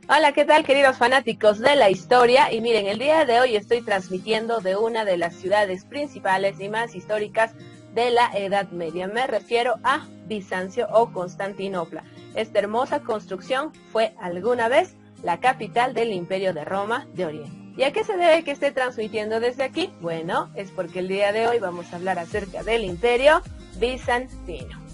Hola, ¿qué tal, queridos fanáticos de la historia? Y miren, el día de hoy estoy transmitiendo de una de las ciudades principales y más históricas de la Edad Media. Me refiero a Bizancio o Constantinopla. Esta hermosa construcción fue alguna vez la capital del Imperio de Roma de Oriente. ¿Y a qué se debe que esté transmitiendo desde aquí? Bueno, es porque el día de hoy vamos a hablar acerca del Imperio Bizantino.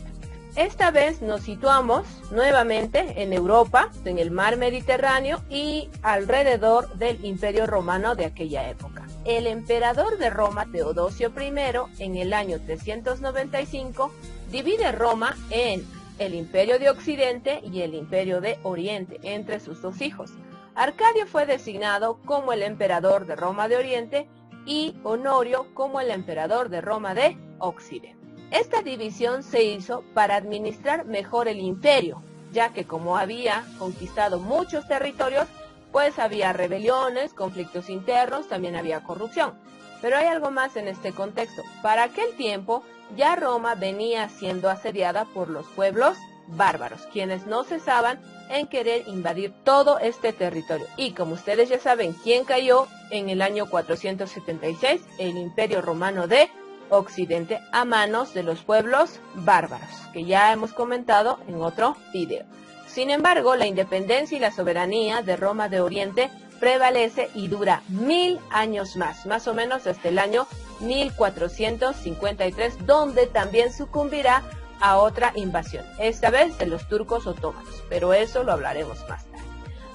Esta vez nos situamos nuevamente en Europa, en el mar Mediterráneo y alrededor del Imperio Romano de aquella época. El emperador de Roma, Teodosio I, en el año 395, divide Roma en el Imperio de Occidente y el Imperio de Oriente entre sus dos hijos. Arcadio fue designado como el emperador de Roma de Oriente y Honorio como el emperador de Roma de Occidente. Esta división se hizo para administrar mejor el imperio, ya que como había conquistado muchos territorios, pues había rebeliones, conflictos internos, también había corrupción. Pero hay algo más en este contexto. Para aquel tiempo, ya Roma venía siendo asediada por los pueblos bárbaros, quienes no cesaban en querer invadir todo este territorio. Y como ustedes ya saben, ¿quién cayó en el año 476? El Imperio Romano de Occidente a manos de los pueblos bárbaros, que ya hemos comentado en otro video. Sin embargo, la independencia y la soberanía de Roma de Oriente prevalece y dura 1000 años más o menos hasta el año 1453, donde también sucumbirá a otra invasión, esta vez de los turcos otomanos, pero eso lo hablaremos más tarde.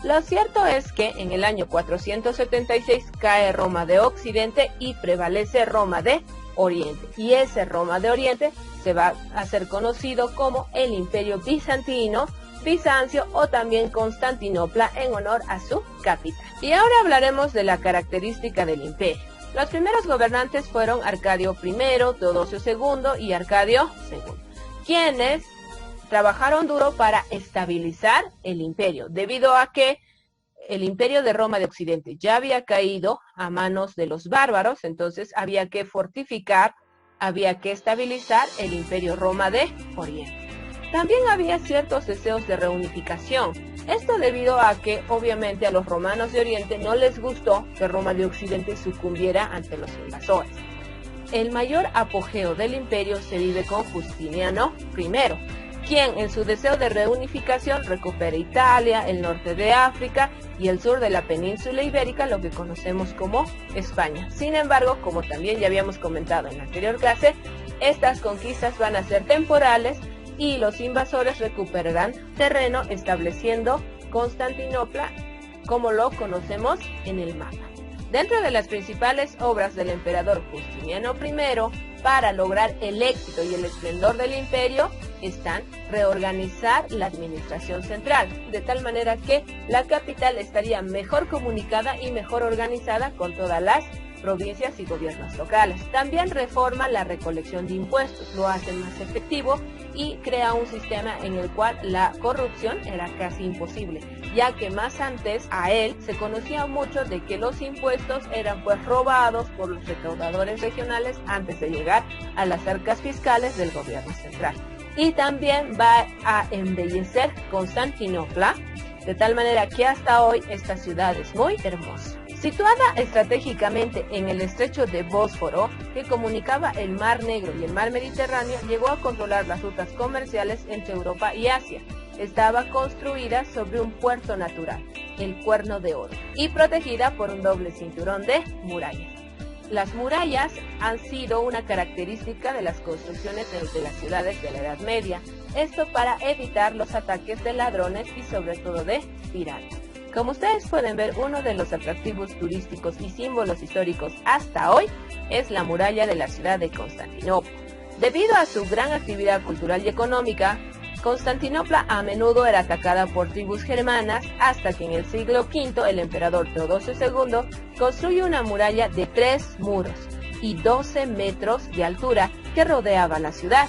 Lo cierto es que en el año 476 cae Roma de Occidente y prevalece Roma de Oriente, y ese Roma de Oriente se va a hacer conocido como el Imperio Bizantino, Bizancio o también Constantinopla en honor a su capital. Y ahora hablaremos de la característica del imperio. Los primeros gobernantes fueron Arcadio I, Teodosio II y Arcadio II, quienes trabajaron duro para estabilizar el imperio, debido a que el Imperio de Roma de Occidente ya había caído a manos de los bárbaros, entonces había que fortificar, había que estabilizar el Imperio Roma de Oriente. También había ciertos deseos de reunificación, esto debido a que obviamente a los romanos de Oriente no les gustó que Roma de Occidente sucumbiera ante los invasores. El mayor apogeo del imperio se vive con Justiniano I, quien en su deseo de reunificación recupera Italia, el norte de África y el sur de la península ibérica, lo que conocemos como España. Sin embargo, como también ya habíamos comentado en la anterior clase, estas conquistas van a ser temporales y los invasores recuperarán terreno estableciendo Constantinopla como lo conocemos en el mapa. Dentro de las principales obras del emperador Justiniano I para lograr el éxito y el esplendor del imperio están reorganizar la administración central, de tal manera que la capital estaría mejor comunicada y mejor organizada con todas las provincias y gobiernos locales. También reforma la recolección de impuestos, lo hace más efectivo y crea un sistema en el cual la corrupción era casi imposible, ya que más antes a él se conocía mucho de que los impuestos eran pues robados por los recaudadores regionales antes de llegar a las arcas fiscales del gobierno central. Y también va a embellecer Constantinopla, de tal manera que hasta hoy esta ciudad es muy hermosa. Situada estratégicamente en el estrecho de Bósforo, que comunicaba el Mar Negro y el Mar Mediterráneo, llegó a controlar las rutas comerciales entre Europa y Asia. Estaba construida sobre un puerto natural, el Cuerno de Oro, y protegida por un doble cinturón de murallas. Las murallas han sido una característica de las construcciones de las ciudades de la Edad Media, esto para evitar los ataques de ladrones y sobre todo de piratas. Como ustedes pueden ver, uno de los atractivos turísticos y símbolos históricos hasta hoy es la muralla de la ciudad de Constantinopla. Debido a su gran actividad cultural y económica, Constantinopla a menudo era atacada por tribus germanas hasta que en el siglo V el emperador Teodosio II construye una muralla de 3 muros y 12 metros de altura que rodeaba la ciudad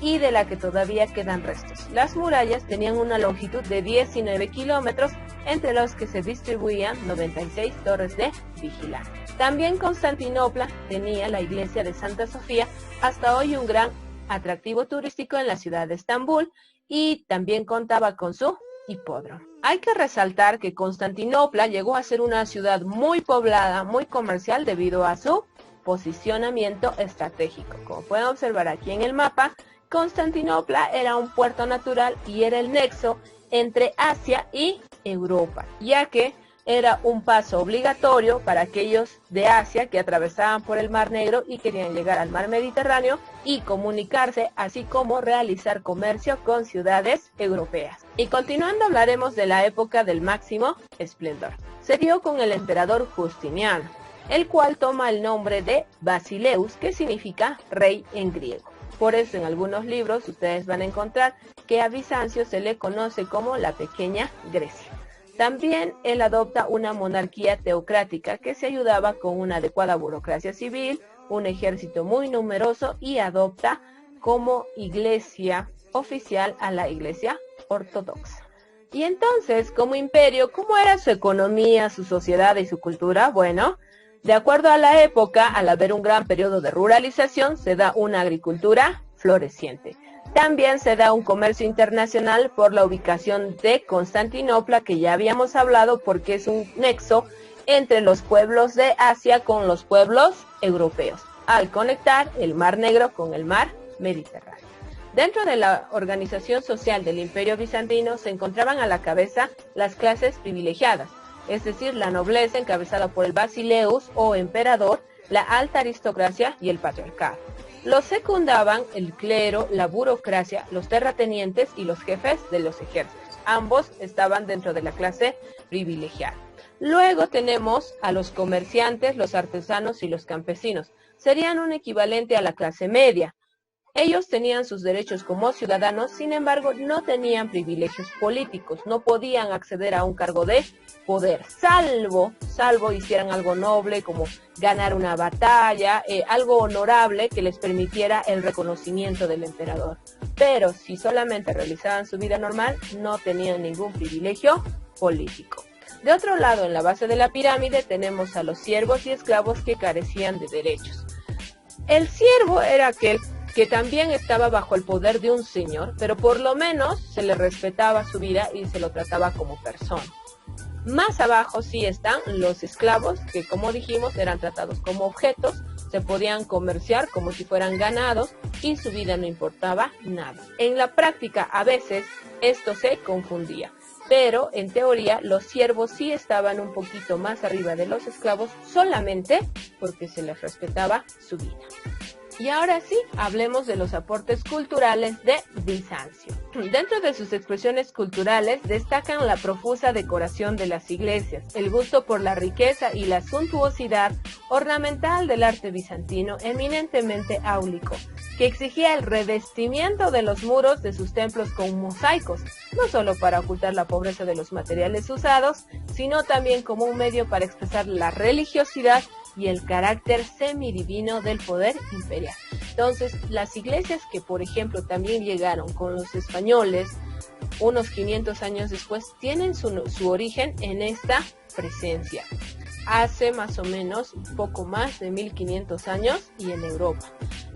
y de la que todavía quedan restos. Las murallas tenían una longitud de 19 kilómetros, entre los que se distribuían 96 torres de vigilancia. También Constantinopla tenía la iglesia de Santa Sofía, hasta hoy un gran atractivo turístico en la ciudad de Estambul, y también contaba con su hipódromo. Hay que resaltar que Constantinopla llegó a ser una ciudad muy poblada, muy comercial debido a su posicionamiento estratégico. Como pueden observar aquí en el mapa, Constantinopla era un puerto natural y era el nexo entre Asia y Europa, ya que era un paso obligatorio para aquellos de Asia que atravesaban por el Mar Negro y querían llegar al Mar Mediterráneo y comunicarse, así como realizar comercio con ciudades europeas. Y continuando hablaremos de la época del máximo esplendor. Se dio con el emperador Justiniano, el cual toma el nombre de Basileus, que significa rey en griego. Por eso en algunos libros ustedes van a encontrar que a Bizancio se le conoce como la pequeña Grecia. También él adopta una monarquía teocrática que se ayudaba con una adecuada burocracia civil, un ejército muy numeroso y adopta como iglesia oficial a la iglesia ortodoxa. Y entonces, como imperio, ¿cómo era su economía, su sociedad y su cultura? Bueno, de acuerdo a la época, al haber un gran periodo de ruralización, se da una agricultura floreciente. También se da un comercio internacional por la ubicación de Constantinopla, que ya habíamos hablado porque es un nexo entre los pueblos de Asia con los pueblos europeos, al conectar el Mar Negro con el Mar Mediterráneo. Dentro de la organización social del Imperio Bizantino se encontraban a la cabeza las clases privilegiadas, es decir, la nobleza encabezada por el Basileus o emperador, la alta aristocracia y el patriarcado. Los secundaban el clero, la burocracia, los terratenientes y los jefes de los ejércitos. Ambos estaban dentro de la clase privilegiada. Luego tenemos a los comerciantes, los artesanos y los campesinos. Serían un equivalente a la clase media. Ellos tenían sus derechos como ciudadanos, sin embargo, no tenían privilegios políticos, no podían acceder a un cargo de poder, salvo hicieran algo noble como ganar una batalla, algo honorable que les permitiera el reconocimiento del emperador. Pero si solamente realizaban su vida normal, no tenían ningún privilegio político. De otro lado, en la base de la pirámide tenemos a los siervos y esclavos que carecían de derechos. El siervo era aquel que también estaba bajo el poder de un señor, pero por lo menos se le respetaba su vida y se lo trataba como persona. Más abajo sí están los esclavos, que como dijimos eran tratados como objetos, se podían comerciar como si fueran ganados y su vida no importaba nada. En la práctica a veces esto se confundía, pero en teoría los siervos sí estaban un poquito más arriba de los esclavos solamente porque se les respetaba su vida. Y ahora sí, hablemos de los aportes culturales de Bizancio. Dentro de sus expresiones culturales destacan la profusa decoración de las iglesias, el gusto por la riqueza y la suntuosidad ornamental del arte bizantino eminentemente áulico, que exigía el revestimiento de los muros de sus templos con mosaicos, no solo para ocultar la pobreza de los materiales usados, sino también como un medio para expresar la religiosidad y el carácter semidivino del poder imperial. Entonces, las iglesias que, por ejemplo, también llegaron con los españoles unos 500 años después, tienen su origen en esta presencia. Hace más o menos poco más de 1500 años y en Europa.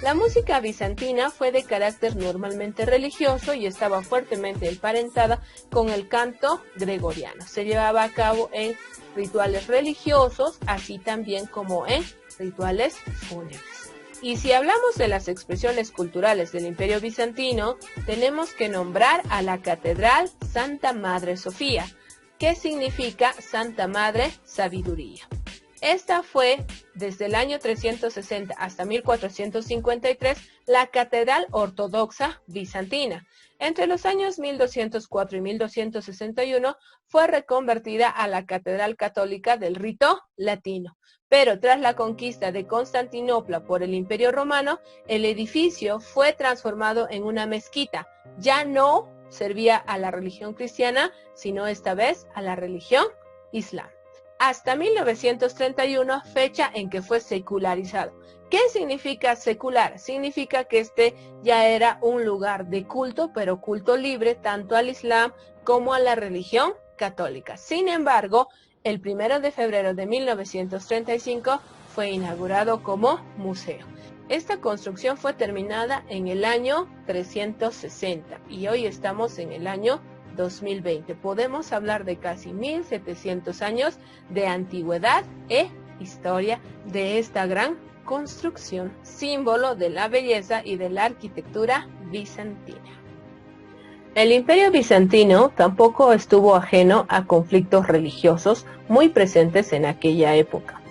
La música bizantina fue de carácter normalmente religioso y estaba fuertemente emparentada con el canto gregoriano. Se llevaba a cabo en rituales religiosos, así también como en rituales fúnebres. Y si hablamos de las expresiones culturales del Imperio Bizantino, tenemos que nombrar a la Catedral Santa Madre Sofía, que significa Santa Madre Sabiduría. Esta fue, desde el año 360 hasta 1453, la Catedral Ortodoxa Bizantina. Entre los años 1204 y 1261 fue reconvertida a la Catedral Católica del Rito Latino. Pero tras la conquista de Constantinopla por el Imperio Romano, el edificio fue transformado en una mezquita. Ya no servía a la religión cristiana, sino esta vez a la religión islam. Hasta 1931, fecha en que fue secularizado. ¿Qué significa secular? Significa que este ya era un lugar de culto, pero culto libre tanto al islam como a la religión católica. Sin embargo, el 1 de febrero de 1935 fue inaugurado como museo. Esta construcción fue terminada en el año 360 y hoy estamos en el año 2020. Podemos hablar de casi 1700 años de antigüedad e historia de esta gran construcción, símbolo de la belleza y de la arquitectura bizantina. El Imperio bizantino tampoco estuvo ajeno a conflictos religiosos muy presentes en aquella época.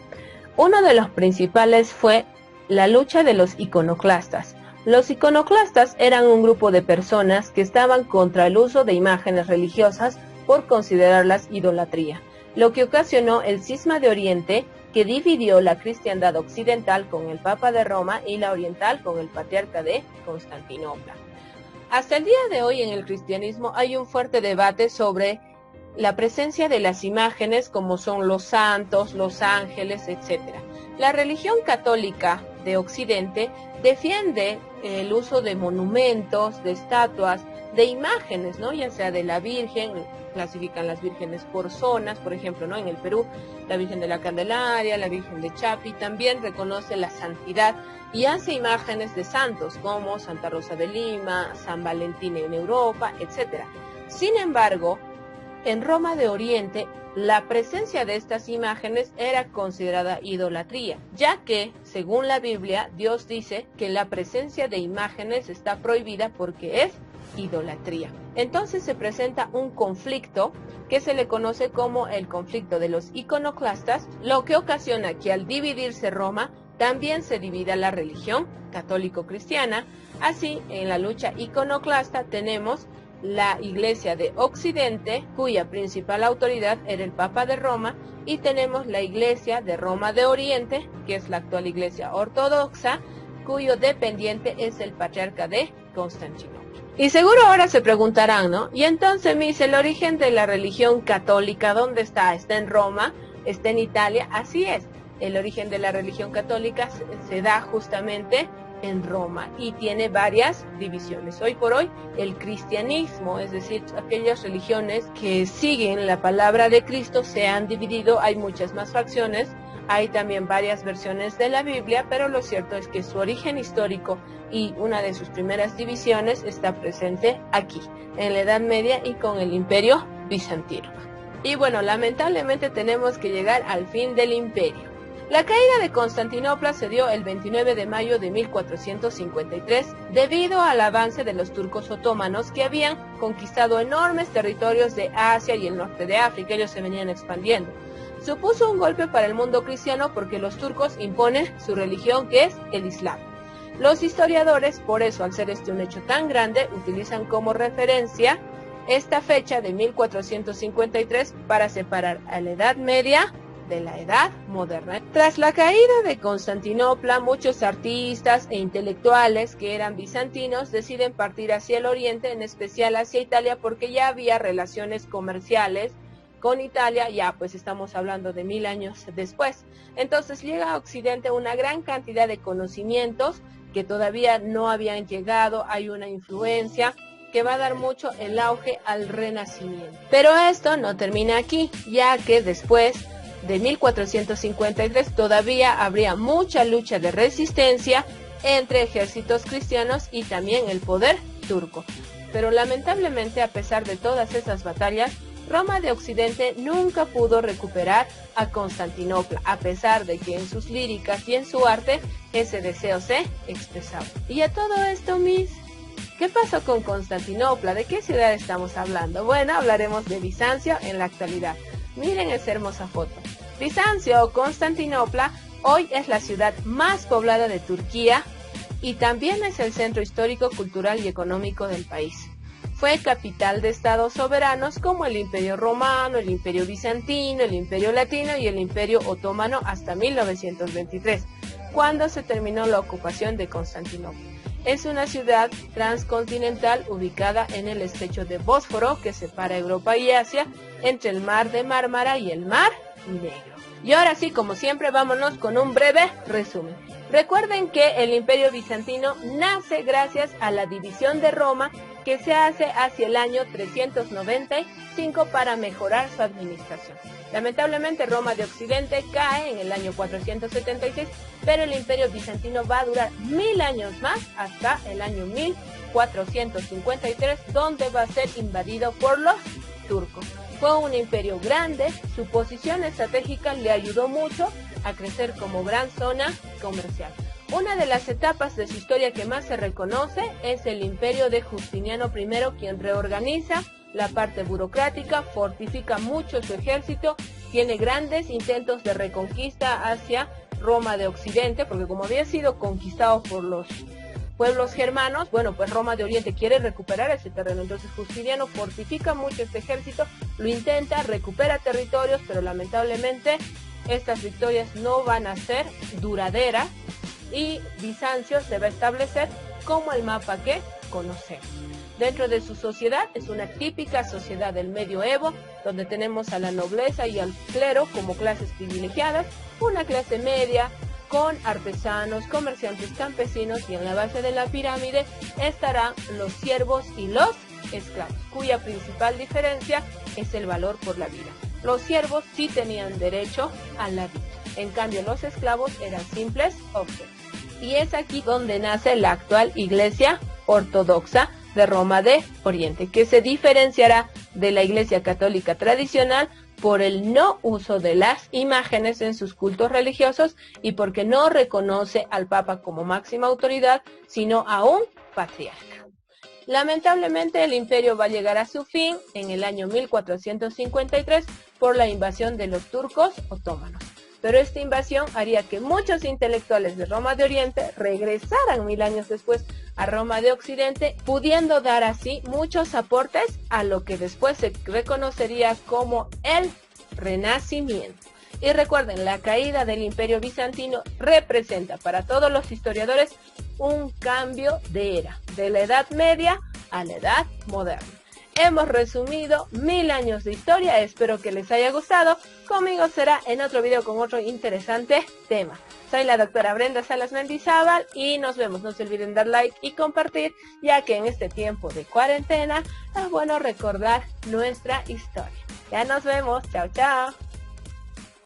Uno de los principales fue la lucha de los iconoclastas. Los iconoclastas eran un grupo de personas que estaban contra el uso de imágenes religiosas por considerarlas idolatría, lo que ocasionó el cisma de Oriente, que dividió la cristiandad occidental con el Papa de Roma y la oriental con el Patriarca de Constantinopla. Hasta el día de hoy en el cristianismo hay un fuerte debate sobre la presencia de las imágenes como son los santos, los ángeles, etc. La religión católica de Occidente defiende el uso de monumentos, de estatuas, de imágenes, ¿no? Ya sea de la Virgen, clasifican las vírgenes por zonas, por ejemplo, ¿no? En el Perú, la Virgen de la Candelaria, la Virgen de Chapi, también reconoce la santidad y hace imágenes de santos como Santa Rosa de Lima, San Valentín en Europa, etc. Sin embargo, en Roma de Oriente, la presencia de estas imágenes era considerada idolatría, ya que, según la Biblia, Dios dice que la presencia de imágenes está prohibida porque es idolatría. Entonces se presenta un conflicto que se le conoce como el conflicto de los iconoclastas, lo que ocasiona que al dividirse Roma, también se divida la religión católico-cristiana. Así, en la lucha iconoclasta tenemos la Iglesia de Occidente, cuya principal autoridad era el Papa de Roma, y tenemos la Iglesia de Roma de Oriente, que es la actual Iglesia Ortodoxa, cuyo dependiente es el Patriarca de Constantinopla. Y seguro ahora se preguntarán, ¿no? Y entonces, Miss, el origen de la religión católica, ¿dónde está? ¿Está en Roma? ¿Está en Italia? Así es, el origen de la religión católica se da justamente en Roma y tiene varias divisiones. Hoy por hoy el cristianismo, es decir, aquellas religiones que siguen la palabra de Cristo, se han dividido. Hay muchas más facciones, hay también varias versiones de la Biblia, pero lo cierto es que su origen histórico y una de sus primeras divisiones está presente aquí, en la Edad Media y con el Imperio bizantino. Y bueno, lamentablemente tenemos que llegar al fin del imperio. La caída de Constantinopla se dio el 29 de mayo de 1453 debido al avance de los turcos otomanos, que habían conquistado enormes territorios de Asia y el norte de África. Ellos se venían expandiendo. Supuso un golpe para el mundo cristiano porque los turcos imponen su religión, que es el Islam. Los historiadores, por eso, al ser este un hecho tan grande, utilizan como referencia esta fecha de 1453 para separar a la Edad Media de la Edad Moderna. Tras la caída de Constantinopla, muchos artistas e intelectuales que eran bizantinos deciden partir hacia el oriente, en especial hacia Italia, porque ya había relaciones comerciales con Italia, ya pues estamos hablando de 1000 años después. Entonces llega a Occidente una gran cantidad de conocimientos que todavía no habían llegado, hay una influencia que va a dar mucho el auge al Renacimiento. Pero esto no termina aquí, ya que después de 1453 todavía habría mucha lucha de resistencia entre ejércitos cristianos y también el poder turco. Pero lamentablemente, a pesar de todas esas batallas, Roma de Occidente nunca pudo recuperar a Constantinopla, a pesar de que en sus líricas y en su arte ese deseo se expresaba. Y a todo esto, Miss, ¿qué pasó con Constantinopla? ¿De qué ciudad estamos hablando? Bueno, hablaremos de Bizancio en la actualidad. Miren esa hermosa foto. Bizancio o Constantinopla hoy es la ciudad más poblada de Turquía y también es el centro histórico, cultural y económico del país. Fue capital de estados soberanos como el Imperio Romano, el Imperio Bizantino, el Imperio Latino y el Imperio Otomano hasta 1923, cuando se terminó la ocupación de Constantinopla. Es una ciudad transcontinental ubicada en el estrecho de Bósforo, que separa Europa y Asia, entre el Mar de Mármara y el Mar Negro. Y ahora sí, como siempre, vámonos con un breve resumen. Recuerden que el Imperio Bizantino nace gracias a la división de Roma que se hace hacia el año 395 para mejorar su administración. Lamentablemente Roma de Occidente cae en el año 476, pero el Imperio Bizantino va a durar 1000 años más hasta el año 1453, donde va a ser invadido por los turcos. Fue un imperio grande, su posición estratégica le ayudó mucho a crecer como gran zona comercial. Una de las etapas de su historia que más se reconoce es el imperio de Justiniano I, quien reorganiza la parte burocrática, fortifica mucho su ejército, tiene grandes intentos de reconquista hacia Roma de Occidente, porque como había sido conquistado por los pueblos germanos, bueno, pues Roma de Oriente quiere recuperar ese terreno. Entonces Justiniano fortifica mucho este ejército, lo intenta, recupera territorios, pero lamentablemente estas victorias no van a ser duraderas y Bizancio se va a establecer como el mapa que conocemos. Dentro de su sociedad es una típica sociedad del medioevo, donde tenemos a la nobleza y al clero como clases privilegiadas, una clase media con artesanos, comerciantes, campesinos, y en la base de la pirámide estarán los siervos y los esclavos, cuya principal diferencia es el valor por la vida. Los siervos sí tenían derecho a la vida, en cambio los esclavos eran simples objetos. Y es aquí donde nace la actual Iglesia Ortodoxa de Roma de Oriente, que se diferenciará de la Iglesia Católica tradicional por el no uso de las imágenes en sus cultos religiosos y porque no reconoce al Papa como máxima autoridad, sino a un patriarca. Lamentablemente el imperio va a llegar a su fin en el año 1453 por la invasión de los turcos otomanos. Pero esta invasión haría que muchos intelectuales de Roma de Oriente regresaran 1000 años después a Roma de Occidente, pudiendo dar así muchos aportes a lo que después se reconocería como el Renacimiento. Y recuerden, la caída del Imperio Bizantino representa para todos los historiadores un cambio de era, de la Edad Media a la Edad Moderna. Hemos resumido 1000 años de historia, espero que les haya gustado. Conmigo será en otro video con otro interesante tema. Soy la doctora Brenda Salas Mendizábal y nos vemos. No se olviden dar like y compartir, ya que en este tiempo de cuarentena es bueno recordar nuestra historia. Ya nos vemos, chao chao.